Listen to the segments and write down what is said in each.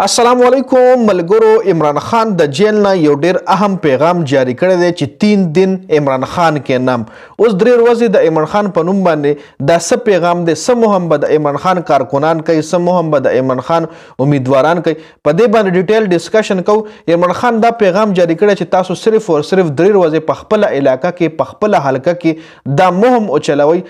السلام علیکم ملګرو. عمران خان د جیل نه یو ډیر اهم پیغام جاری کړی دی چې 3 دن عمران خان کې نام. اوس درې ورځې د عمران خان په نوم باندې دا څه پیغام دی، څه مهم به د عمران خان کارکنان کوي، څه مهم به د عمران خان امیدواران کوي، په دې باندې ډیټیل ډسکشن کوو. عمران خان دا پیغام جاری کړی چې تاسو صرف او صرف درې ورځې په خپل علاقه کې په خپل حلقه کې دا مهم او چلوي،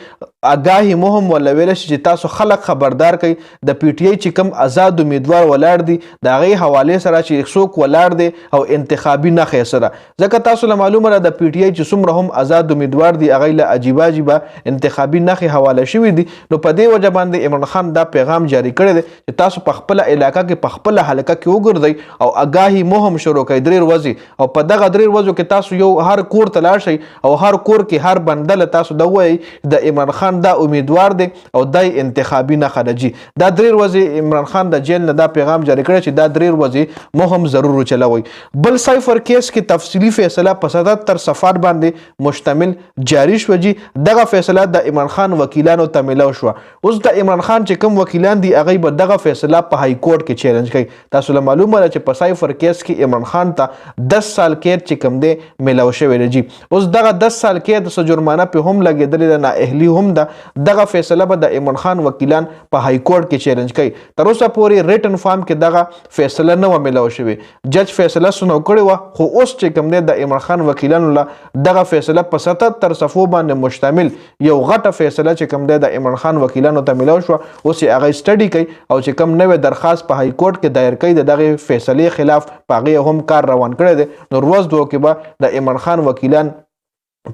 آگاهی مهم ولا ویل چې تاسو خلک خبردار کوي د پی ټی آی چې کوم آزاد امیدوار ولاړ دي د هغې حوالې سره چې څوک ولاړ دی او انتخابي نښې سره، ځکه تاسو له معلومه ده د پی ټی آی چې څومره هم آزاد امیدوار دي هغې له عجیبه عجیبه انتخابي نښې حواله شوي دي. نو په دې وجه باندې عمران خان دا پیغام جاری کړی دی چې تاسو په خپله علاقه کې په خپله حلقه کې وګرځئ او آگاهي مهم شروع کړئ 3 ورځې، او په دغه 3 ورځو کې تاسو یو هر کور ته لاړ شئ او هر کور کې هر بنده له تاسو دا ووایئ د عمران خان دا امیدوار دی او دای انتخابي نښه ده. جی دا 3 ورځې عمران خان د جیل نه دا پیغام جاری کړی چې دا 3 ورځې مهم ضرور وچلوئ. بل سایفر کیس کې تفصیلي فیصله په 77 صفحات باندې مشتمل جاری شوه. جی دغه فیصله د عمران خان وکیلانو ته ملو شوه. اوس د عمران خان چې کوم وکیلان دي هغوی به دغه فیصله په های کورټ کې چیلنج کوي. تاسو له معلومه ده چې په سایفر کیس کې عمران خان ته 10 سال قید چې کوم دی ملو شوی دی. جی اوس دغه 10 سال قید څه جرمانه په هم لګېدلې ده، نااهلي هم ده. دغه فیصله به د عمران خان وکیلان په های کورټ کې چیلنج کوي. تر اوسه پورې ریټن فارم کې دغه فیصله نه و ملو شوې. جج فیصله سنو کړې وه، خو اوس چې کوم دی د عمران خان وکیلانو له دغه فیصله په 77 صفحو باندې مشتمل یو غټه فیصله چې کوم دی د عمران خان وکیلانو ته ملو شوه. اوس یې هغه سټډي کوي او چې کوم نوی درخواست په های کورټ کې دایر کوي د دغې فیصلې خلاف په هغې هم کار روان کړی دی. نو ورځ دوه کې به د عمران خان وکیلان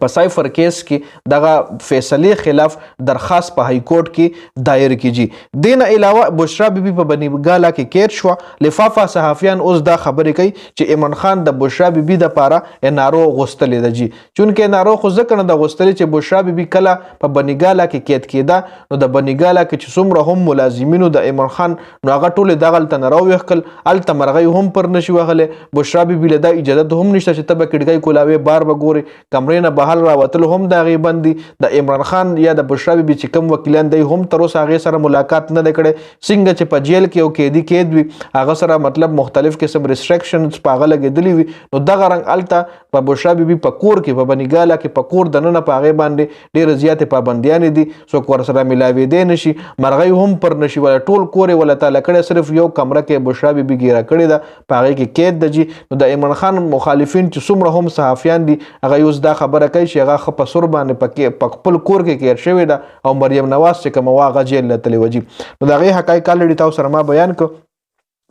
په سایفر کیس کې دغه فیصلې خلاف درخواست په های کورټ کې دایر کیږي. دین علاوه بشرا بیبي په بني ګالا کې قید شوه. لفافه صحافیان اوس دا خبرې کوي چې عمران خان د بشرا بیبي دپاره انارو غوښتلې ده. جی چونکې انارو خو ځکه نه ده غوښتلې چې بشرا بیبي کله په بني ګالا کې قید کېده، نو د بني ګالا کې چې څومره هم ملازمینو د عمران خان نو هغه ټول دغه هلته نه راویښکل، هلته مرغۍ هم پر نشي وهلی. بشرا بیبي له دا اجازت هم نشته چې ته به کړکۍ کولاوې بار به ګورې، کمرې نه بهر راوتلو هم د هغې بند دي. د عمران خان یا د بشرا بیبي چې کوم وکیلان دی هم تر اوسه هغې سره ملاقات نه دی کړی. څنګه چې په جیل کې یو قیدي قید وي هغه سره مطلب مختلف قسم ریسټرکشنز په هغه لګېدلي وي، نو دغه رنګ هلته په بشرا بیبي په کور کې په بني ګالا کې په کور دننه په هغې باندې ډېرې زیاتې پابندیانې دي، څوک ورسره ملاوېدی نشي، مرغۍ هم پر نشي ولی ټول کور یې وله تاله کړی، صرف یو کمره کې بشرا بیبي ګیره کړې ده په هغې کې قید ده. جي نو د عمران خان مخالفین چې څومره هم صحافیان دي هغه اوس دا خبره کوي چې هغه ښه په سور باندې په خپل کور کې قید شوې ده او مریم نواز چې کومه وه هغه جیل له تللې وه. جي نو د هغې حقایق الریډي تاسو سره ما بیان کړو.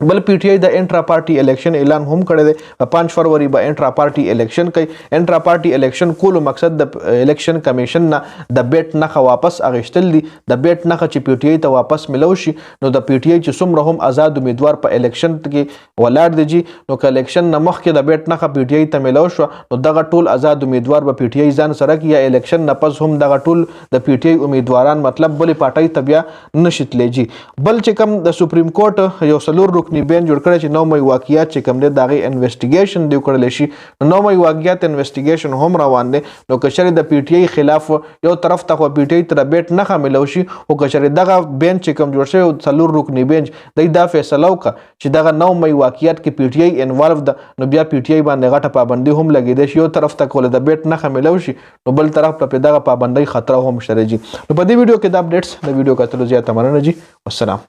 بل پی ټی آی د انټرا پارټي الیکشن اعلان هم کړی دی. په 5 فروری به انټرا پارټي الیکشن کوي. انټرا پارټي الیکشن کولو مقصد د الیکشن کمیشن نه د بیټ نښه واپس اخیستل دي. د بیټ نښه چې پی ټی آی ته واپس ملو شي نو د پی ټی آی چې څومره هم آزاد امیدوار په الیکشن کې ولاړ دی، جي نو که الیکشن نه مخکې د بیټ نښه پی ټی آی ته ملو شوه نو دغه ټول آزاد امیدوار به پی ټی آی ځان سره کړي، یا الیکشن نه پس هم دغه ټول د پی ټی آی امیدواران مطلب بلې پارټۍ ته بیا نشي تللی. جي بل چې کوم د سپریم کورټ یو 4 رکني بینچ جوړ کړی چې 9 مۍ واقعیات چې کوم دی د هغې انویسټیګیشن دی وکړلی شي. 9 مۍ واقعیات انویسټیګیشن هم روان دی. نو که چېرې د پی ټی آی خلاف یو طرف ته خو پی ټی آی ته د بیټ نښه ملو شي، خو که چېرې دغه بینچ چې کوم جوړ شوی 4 رکني بینچ دی دا فیصله وکړه چې دغه 9 مۍ واقعیات کې پی ټی آی انوالو ده، نو بیا پی ټی آی باندې غټه پابندي هم لګېدی شي. یو طرف ته کوله د بیټ نښه ملو شي نو بل طرف ته پې دغه پابندۍ خطره هم شته. جي نو په دې ویډیو کې دا اپډیټس د ویډیو کتلو زیاته مننه. جي والسلام.